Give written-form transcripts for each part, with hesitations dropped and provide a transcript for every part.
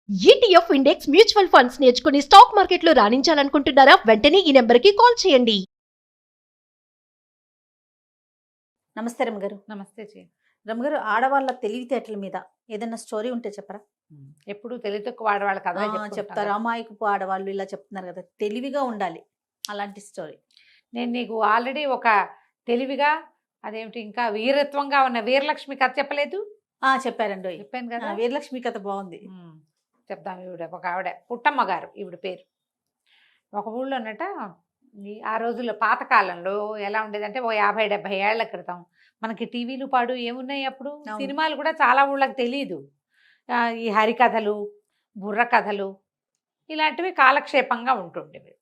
ETF index mutual funds నేర్చుకుని stock మార్కెట్లో రాణించాలనుకుంటున్నారా? వెంటనే ఈ నెంబర్కి కాల్ చేయండి. నమస్తే రమగారు. నమస్తే జీ. రమగారు, ఆడవాళ్ళ తెలివితేటల మీద ఏదైనా స్టోరీ ఉంటే చెప్పరా? ఎప్పుడు తెలివి తక్కువ ఆడవాళ్ళ కథ చెప్తారు. అమాయకపు ఆడవాళ్ళు ఇలా చెప్తున్నారు కదా, తెలివిగా ఉండాలి, అలాంటి స్టోరీ. నేను నీకు ఆల్రెడీ ఒక తెలివిగా అదేమిటి ఇంకా వీరత్వంగా ఉన్న వీరలక్ష్మి కథ చెప్పలేదు? చెప్పారండి. చెప్పాను కదా. వీరలక్ష్మి కథ బాగుంది. చెప్దాం. ఈవిడ ఒక ఆవిడ పుట్టమ్మ గారు ఈవిడ పేరు. ఒక ఊళ్ళోనట ఆ రోజుల్లో పాతకాలంలో ఎలా ఉండేదంటే ఓ 50-70 ఏళ్ల క్రితం మనకి టీవీలు పాడు ఏమున్నాయి అప్పుడు. సినిమాలు కూడా చాలా ఊళ్ళకి తెలియదు. ఈ హరికథలు, బుర్ర కథలు ఇలాంటివి కాలక్షేపంగా ఉంటుండేవి.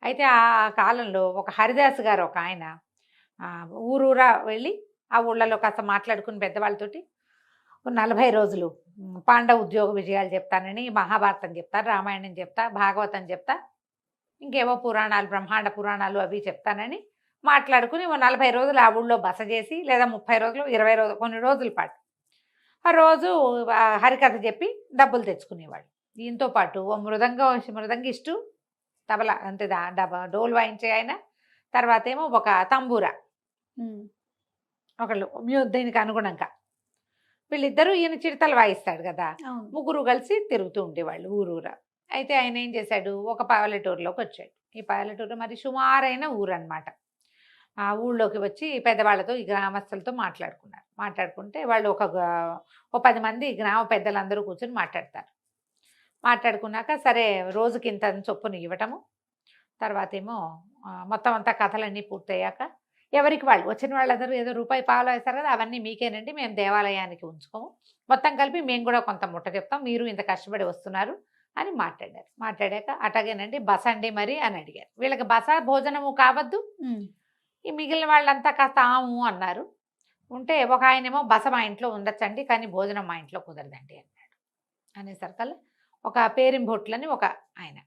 అయితే ఆ కాలంలో ఒక హరిదాస్ గారు ఒక ఆయన ఊరూరా వెళ్ళి ఆ ఊళ్ళలో కాస్త మాట్లాడుకుని పెద్దవాళ్ళతోటి 40 రోజులు పాండవ ఉద్యోగ విజయాలు చెప్తానని, మహాభారతం చెప్తా, రామాయణం చెప్తా, భాగవతం చెప్తా, ఇంకేవో పురాణాలు, బ్రహ్మాండ పురాణాలు అవి చెప్తానని మాట్లాడుకుని 40 రోజులు ఆ ఊళ్ళో బస చేసి, లేదా 30 రోజులు, 20 రోజులు, కొన్ని రోజుల పాటు ఆ రోజు హరికథ చెప్పి డబ్బులు తెచ్చుకునేవాడు. దీంతో పాటు ఓ మృదంగిష్టు, తబలా అంటే డోలు వాయించే ఆయన, తర్వాత ఏమో ఒక తంబూరా ఒకళ్ళు దీనికి అనుగుణంగా వీళ్ళిద్దరూ, ఈయన చిడతలు వాయిస్తాడు కదా, ముగ్గురు కలిసి తిరుగుతూ ఉండేవాళ్ళు ఊరూరా. అయితే ఆయన ఏం చేశాడు, ఒక పల్లెటూరులోకి వచ్చాడు. ఈ పల్లెటూరు మరి సుమారైన ఊరు అనమాట. ఆ ఊళ్ళోకి వచ్చి పెద్దవాళ్ళతో, ఈ గ్రామస్తులతో మాట్లాడుకుంటే వాళ్ళు ఒక 10 మంది గ్రామ పెద్దలందరూ కూర్చొని మాట్లాడుకున్నాక సరే రోజుకి ఇంత చొప్పున ఇవ్వటము, తర్వాత ఏమో మొత్తం అంతా కథలన్నీ పూర్తయ్యాక ఎవరికి వాళ్ళు వచ్చిన వాళ్ళందరూ ఏదో రూపాయి పాలు వేస్తారు కదా, అవన్నీ మీకేనండి, మేము దేవాలయానికి ఉంచుకోము, మొత్తం కలిపి మేము కూడా కొంత ముట్ట చెప్తాం, మీరు ఇంత కష్టపడి వస్తున్నారు అని మాట్లాడాక అటాగేనండి బస అండి మరి అని అడిగారు. వీళ్ళకి బస భోజనము కావద్దు. ఈ మిగిలిన వాళ్ళంతా కాస్త ఆము అన్నారు. ఉంటే ఒక ఆయనేమో బస మా ఇంట్లో ఉండొచ్చండి, కానీ భోజనం మా ఇంట్లో కుదరదండి అన్నాడు. అనేసరికల్లా ఒక పేరింబొట్లని ఒక ఆయన,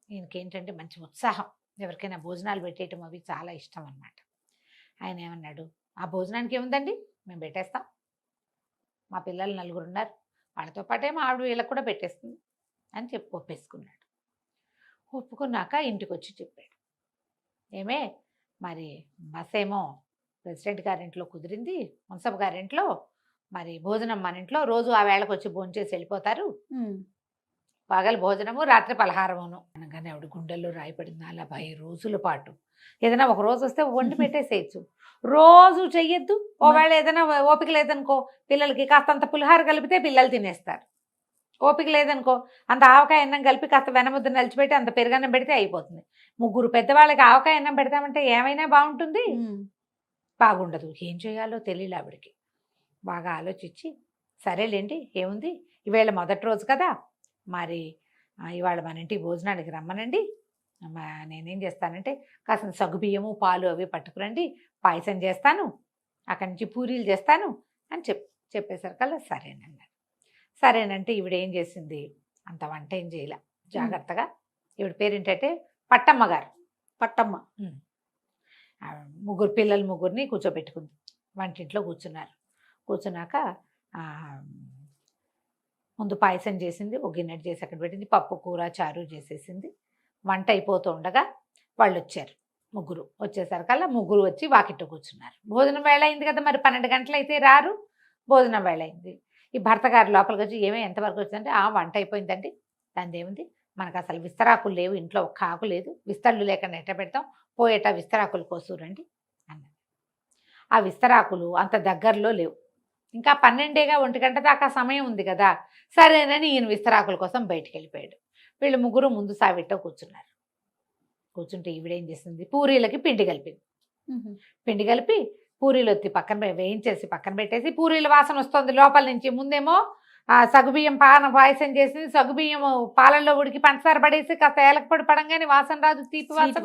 ఈయనకి ఏంటంటే మంచి ఉత్సాహం, ఎవరికైనా భోజనాలు పెట్టేయటం అవి చాలా ఇష్టం అన్నమాట. ఆయన ఏమన్నాడు, ఆ భోజనానికి ఏముందండి, మేము పెట్టేస్తాం, మా పిల్లలు 4 ఉన్నారు, వాళ్ళతో పాటేమో ఆవిడ వీళ్ళకి కూడా పెట్టేస్తుంది అని చెప్పి ఒప్పేసుకున్నాడు. ఒప్పుకున్నాక ఇంటికి వచ్చి చెప్పాడు, ఏమే మరి బస్ ఏమో ప్రెసిడెంట్ గారింట్లో కుదిరింది, మున్సబ్ గారింట్లో, మరి భోజనం మన ఇంట్లో, రోజు ఆ వేళకు వచ్చి భోంచేసి వెళ్ళిపోతారు, పగలు భోజనము రాత్రి పలహారమును అనగానే ఆవిడ గుండెల్లో రాయపడింది. 40 రోజుల పాటు ఏదైనా ఒక రోజు వస్తే వండి పెట్టేసేయచ్చు, రోజు చెయ్యొద్దు. ఒకవేళ ఏదైనా ఓపిక లేదనుకో, పిల్లలకి కాస్తంత పులిహార కలిపితే పిల్లలు తినేస్తారు, ఓపిక లేదనుకో అంత ఆవకాయ అన్నం కలిపి కాస్త వెనముద్ద నలిచిపెట్టి అంత పెరుగన్నం పెడితే అయిపోతుంది. 3 పెద్దవాళ్ళకి ఆవకాయ అన్నం పెడతామంటే ఏమైనా బాగుంటుంది, బాగుండదు. ఏం చేయాలో తెలియలే ఆవిడకి. బాగా ఆలోచించి సరేలేండి ఏముంది, ఈవేళ మొదటి రోజు కదా, మరి ఇవాళ మన ఇంటికి భోజనానికి రమ్మనండి, నేనేం చేస్తానంటే కాస్త సగ్గుబియ్యము పాలు అవి పట్టుకురండి, పాయసం చేస్తాను, అక్కడి నుంచి పూరీలు చేస్తాను అని చెప్పేసరికల్లా సరేనంటే ఈవిడ ఏం చేసింది, అంత వంట ఏం చేయలే, జాగ్రత్తగా. ఈవిడ పేరేంటంటే పట్టమ్మ గారు. పట్టమ్మ 3 పిల్లలు, 3 కూర్చోబెట్టుకుంది. వంటింట్లో కూర్చున్నాక ముందు పాయసం చేసింది, ఒక గిన్నెట్ చేసి అక్కడ పెట్టింది, పప్పు కూర చారు చేసేసింది. వంట అయిపోతూ ఉండగా వాళ్ళు వచ్చారు. 3 వచ్చేసరికల్లా 3 వచ్చి వాకిట్లో కూర్చున్నారు. భోజనం వేళ అయింది కదా, మరి 12 గంటలు అయితే రారు, భోజనం వేళ అయింది. ఈ భర్త గారు లోపలికి వచ్చి ఏమో ఎంతవరకు వచ్చిందంటే, వంట అయిపోయిందండి, దాని ఏముంది, మనకు అసలు విస్తరాకులు లేవు, ఇంట్లో ఒక్క ఆకు లేదు, విస్తళ్ళు లేకుండా ఎట్ట పెడతాం, పోయేట విస్తరాకులు కోసూరండి అన్నది. ఆ విస్తరాకులు అంత దగ్గరలో లేవు, ఇంకా 12 1 గంట దాకా సమయం ఉంది కదా, సరేనని ఈయన విస్తరాకుల కోసం బయటికి వెళ్ళిపోయాడు. వీళ్ళు 3 ముందు సావిట్లో కూర్చుంటే ఈవిడేం చేసింది, పూరీలకి పిండి కలిపి పూరీలు ఒత్తి పక్కన వేయించేసి పక్కన పెట్టేసి, పూరీల వాసన వస్తుంది లోపల నుంచి. ముందేమో సగుబియ్యం పాయసం చేసింది, సగుబియ్యం పాలల్లో ఉడికి పంచదార పడేసి కాస్త ఏలకపొడి పడంగానే వాసన రాదు, తీపి వాసన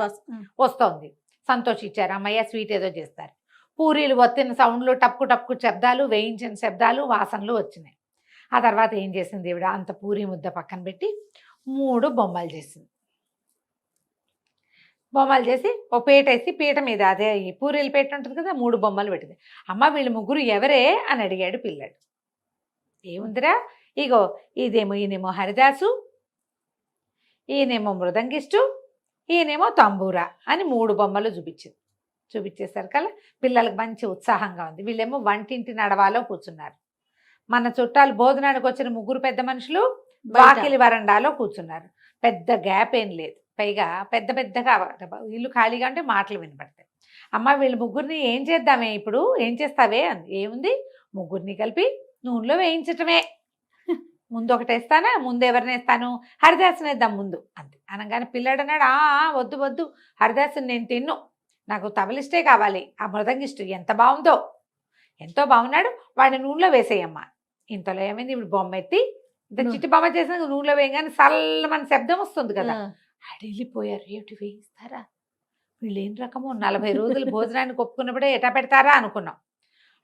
వస్తుంది. సంతోషించారు, అమ్మయ్య స్వీట్ ఏదో చేస్తారు. పూరీలు ఒత్తిన సౌండ్లు, టప్పు శబ్దాలు, వేయించిన శబ్దాలు, వాసనలు వచ్చినాయి. ఆ తర్వాత ఏం చేసింది ఈవిడ, అంత పూరీ ముద్ద పక్కన పెట్టి 3 బొమ్మలు చేసింది. బొమ్మలు చేసి ఓ పీట వేసి, పీట మీద అదే ఈ పూరీలు పీట ఉంటుంది కదా, 3 బొమ్మలు పెట్టింది. అమ్మ వీళ్ళు 3 ఎవరే అని అడిగాడు పిల్లాడు. ఏముందిరా, ఇగో ఈయనేమో హరిదాసు, ఈయనేమో మృదంగిష్టు, ఈయనేమో తంబూరా అని 3 బొమ్మలు చూపించేసరికల్లా పిల్లలకు మంచి ఉత్సాహంగా ఉంది. వీళ్ళేమో వంటింటి నడవాలో కూర్చున్నారు. మన చుట్టాలు భోజనానికి వచ్చిన 3 పెద్ద మనుషులు వాకిలి వరండాలో కూర్చున్నారు. పెద్ద గ్యాప్ ఏం లేదు. పైగా పెద్దగా ఇల్లు ఖాళీగా ఉంటే మాటలు వినపడతాయి. అమ్మ వీళ్ళు 3 ఏం చేద్దామే ఇప్పుడు, ఏం చేస్తావే అంది. ఏముంది 3 కలిపి నూనెలో వేయించటమే. ముందు ఒకటి వేస్తానా, ముందు ఎవరిని వేస్తాను, హరిదాసుని వేద్దాం ముందు అంతే. అనగానే పిల్లాడు అన్నాడు, వద్దు హరిదాసుని నేను తిన్ను, నాకు తబలిష్టే కావాలి, ఆ మృదంగిష్టు ఎంత బాగుందో, ఎంతో బాగున్నాడు, వాడిని నూనెలో వేసేయమ్మా. ఇంతలో ఏమైంది, ఇప్పుడు బొమ్మ ఎత్తి ఇంత చిట్టి బొమ్మ చేసిన నూనెలో వేయగానే సల్లమని శబ్దం వస్తుంది కదా. అడిగిపోయారు, ఏమిటి వేయిస్తారా, వీళ్ళు ఏం రకమో 40 రోజులు భోజనానికి ఒప్పుకున్నప్పుడే ఎటా పెడతారా అనుకున్నాం.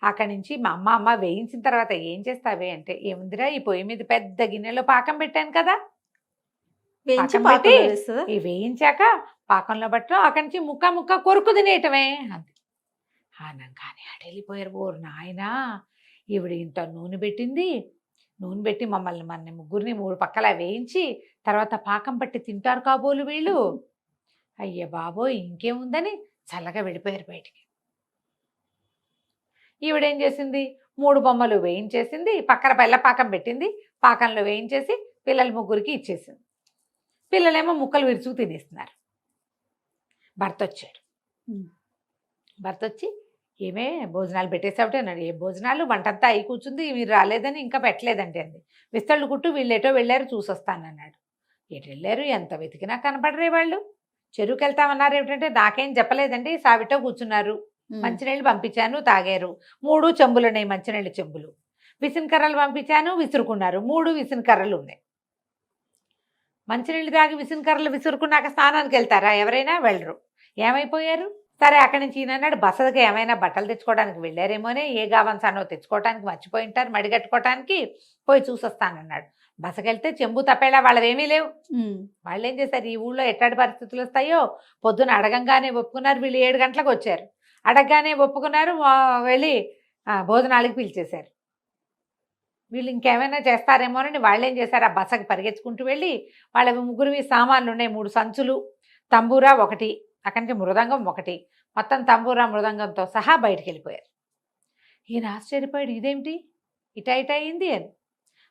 అక్కడి నుంచి మా అమ్మ వేయించిన తర్వాత ఏం చేస్తావే అంటే, ఏముందిరా ఈ పొయ్యి మీద పెద్ద గిన్నెలో పాకం పెట్టాను కదా, ఈ వేయించాక పాకంలో పట్టడం, అక్కడి నుంచి ముక్క కొరుకు తినేయటమే అంతే. అనగానే అడెళ్ళిపోయారు. ఓరు నాయనా, ఈవిడ ఇంత నూనె పెట్టి మమ్మల్ని మన 3 3 పక్కల వేయించి తర్వాత పాకం పట్టి తింటారు కాబోలు వీళ్ళు, అయ్య బాబోయ్ ఇంకేముందని చల్లగా వెళ్ళిపోయారు బయటికి. ఈవిడేం చేసింది, 3 బొమ్మలు వేయించేసింది, పక్కన బెల్లపాకం పెట్టింది, పాకంలో వేయించేసి పిల్లలు 3కి ఇచ్చేసింది. పిల్లలేమో ముక్కలు విరుచుకు తినేస్తున్నారు. భర్త వచ్చి ఏమే భోజనాలు పెట్టేసావుటే అన్నాడు. ఏ భోజనాలు, వంటంతా అయి కూర్చుంది, మీరు రాలేదని ఇంకా పెట్టలేదంటే అంది. విస్తళ్ళు కుట్టు వీళ్ళు ఎటో వెళ్ళారు చూసొస్తానన్నాడు. ఎటు వెళ్ళారు, ఎంత వెతికినా కనపడరే వాళ్ళు. చెరువుకి వెళ్తామన్నారు, ఏమిటంటే నాకేం చెప్పలేదండి, సావిటో కూర్చున్నారు, మంచినీళ్ళు పంపించాను తాగారు, 3 చెంబులు ఉన్నాయి మంచినీళ్ళు చెంబులు, విసినకర్రలు పంపించాను విసురుకున్నారు, 3 విసినకర్రలు ఉన్నాయి. మంచినీళ్ళు తాగి విసినకర్రలు విసురుకున్నాక స్నానానికి వెళ్తారా, ఎవరైనా వెళ్ళరు. ఏమైపోయారు. సరే అక్కడి నుంచి ఈయనన్నాడు, బసదకి ఏమైనా బట్టలు తెచ్చుకోవడానికి వెళ్ళారేమోనే, ఏ గావంసానో తెచ్చుకోవడానికి మర్చిపోయి ఉంటారు, మడిగట్టుకోవడానికి పోయి చూసొస్తానన్నాడు. బసకెళ్తే చెంబు తప్పేలా వాళ్ళవేమీ లేవు. వాళ్ళు ఏం చేశారు, ఈ ఊళ్ళో ఎట్లాంటి పరిస్థితులు వస్తాయో పొద్దున అడగంగానే ఒప్పుకున్నారు. వీళ్ళు 7 గంటలకు వచ్చారు, అడగగానే ఒప్పుకున్నారు, వెళ్ళి భోజనాలకి పిలిచేశారు. వీళ్ళు ఇంకేమైనా చేస్తారేమోనని వాళ్ళు ఏం చేశారు, ఆ బసకి పరిగెత్తుకుంటూ వెళ్ళి వాళ్ళ 3 సామాన్లు ఉన్నాయి, 3 సంచులు, తంబూరా 1, అక్కడి నుంచి మృదంగం 1, మొత్తం తంబూరా మృదంగంతో సహా బయటికి వెళ్ళిపోయారు. ఈయన ఆశ్చర్యపోయాడు, ఇదేమిటి ఇటా అయింది అని.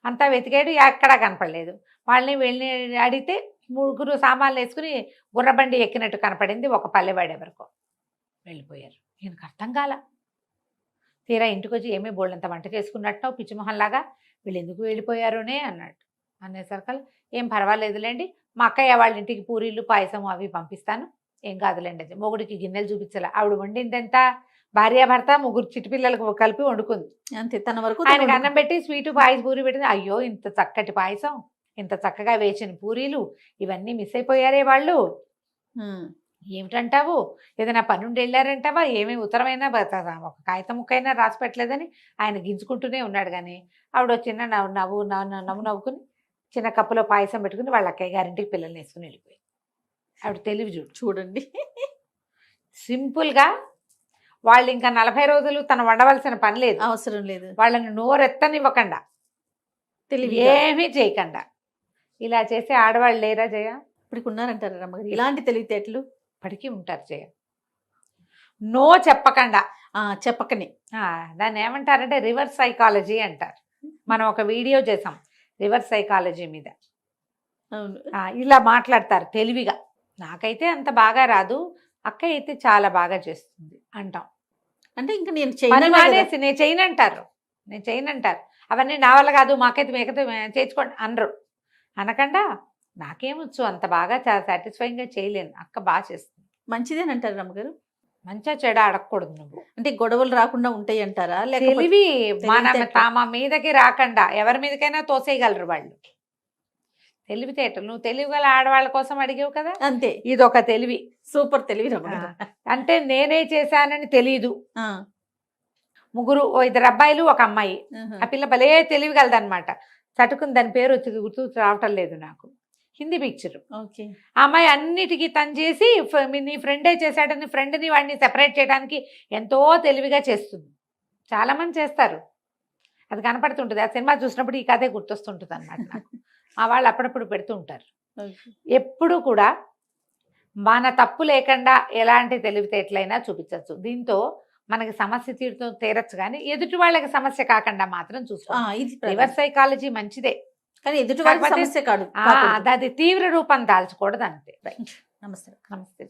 అంతా వెతికాడు, ఎక్కడా కనపడలేదు. వాళ్ళని వెళ్ళి అడిగితే 3 సామాన్లు వేసుకుని గుర్రబండి ఎక్కినట్టు కనపడింది, ఒక పల్లెవాడు ఎవరికో. వెళ్ళిపోయారు. ఈయనకు అర్థం కాల. తీరా ఇంటికి వచ్చి ఏమీ బోళ్ళంత వంట చేసుకున్నట్టు పిచ్చిమొహంలాగా వీళ్ళు ఎందుకు వెళ్ళిపోయారునే అన్నాడు. అనేసరికల్ ఏం పర్వాలేదులేండి, మా అక్కయ్య వాళ్ళ ఇంటికి పూరీలు పాయసం అవి పంపిస్తాను, ఏం కాదులేండి. అది మొగుడికి గిన్నెలు చూపించాల, ఆవిడ వండిందెంత, భార్యాభర్త 3 చిటిపిల్లలకు కలిపి వండుకుంది అంతే. తన వరకు ఆయనకు అన్నం పెట్టి స్వీటు పాయసం పూరి పెట్టింది. అయ్యో ఇంత చక్కటి పాయసం, ఇంత చక్కగా వేసిన పూరీలు, ఇవన్నీ మిస్ అయిపోయారే వాళ్ళు. ఏమిటంటావు, ఏదైనా పనుండి వెళ్ళారంటావా, ఏమీ ఉత్తరమైనా ఒక కాగితం ముక్కైనా రాసి పెట్టలేదని ఆయన గింజుకుంటూనే ఉన్నాడు. కానీ ఆవిడ చిన్న నవ్వుకుని చిన్న కప్పులో పాయసం పెట్టుకుని వాళ్ళ అక్కయ్య గారింటికి పిల్లల్ని వేసుకుని వెళ్ళిపోయి. ఆవిడ తెలివి చూడండి. సింపుల్గా వాళ్ళు ఇంకా 40 రోజులు తను వండవలసిన పని లేదు, అవసరం లేదు, వాళ్ళని నోరెత్తనివ్వకుండా తెలివి ఏమీ చేయకుండా ఇలా చేసే ఆడవాళ్ళు లేరా జయ? ఇప్పటికి ఉన్నారంటారా రమ్మగారు ఇలాంటి తెలివితేటలు? ఇప్పటికీ ఉంటారు జయ. నో చెప్పకుండా చెప్పకని దాన్ని ఏమంటారంటే రివర్స్ సైకాలజీ అంటారు. మనం ఒక వీడియో చేసాం రివర్స్ సైకాలజీ మీద. అవును, ఇలా మాట్లాడతారు తెలివిగా. నాకైతే అంత బాగా రాదు, అక్క అయితే చాలా బాగా చేస్తుంది అంటాం. అంటే ఇంకా నేను చేయనంటారు. అవన్నీ నా వల్ల కాదు, మాకైతే మేకైతే చేర్చుకోండి అనరు. అనకుండా నాకేమొచ్చు, అంత బాగా చాలా సాటిస్ఫైయింగ్గా చేయలేను, అక్క బాగా చేస్తుంది. మంచిదేనంటారు రమ్మగారు. మంచిగా చెడ అడగకూడదు నువ్వు, అంటే గొడవలు రాకుండా ఉంటాయి అంటారా? తెలివి తమ మీదకి రాకుండా ఎవరి మీదకైనా తోసేయగలరు వాళ్ళు. తెలివితేటలు. నువ్వు తెలివిగల ఆడవాళ్ళ కోసం అడిగావు కదా, అంతే. ఇదొక తెలివి, సూపర్ తెలివి. అంటే నేనే చేశానని తెలీదు. 2 అబ్బాయిలు 1 అమ్మాయి. ఆ పిల్ల భలే తెలివిగలదనమాట. చటుకుని దాని పేరు వచ్చి గుర్తు రావటం లేదు నాకు. హిందీ పిక్చర్. ఓకే. ఆ అమ్మాయి అన్నిటికీ తను చేసి నీ ఫ్రెండే చేశాడని ఫ్రెండ్ని వాడిని సెపరేట్ చేయడానికి ఎంతో తెలివిగా చేస్తుంది. చాలామంది చేస్తారు. అది కనపడుతుంటుంది. ఆ సినిమా చూసినప్పుడు ఈ కథే గుర్తొస్తుంటుంది అనమాట నాకు. మా వాళ్ళు అప్పుడప్పుడు పెడుతూ ఉంటారు. ఎప్పుడు కూడా మన తప్పు లేకుండా ఎలాంటి తెలివితేటలైనా చూపించవచ్చు. దీంతో మనకి సమస్య తీరచ్చు, కానీ ఎదుటి వాళ్ళకి సమస్య కాకుండా మాత్రం చూసుకోవాలి. ఇది రివర్స్ సైకాలజీ మంచిదే, కానీ ఎదుటి వాళ్ళ కాకపోతే సమస్య కాదు. అది తీవ్ర రూపం దాల్చకూడదు అంతే. నమస్తే. నమస్తే.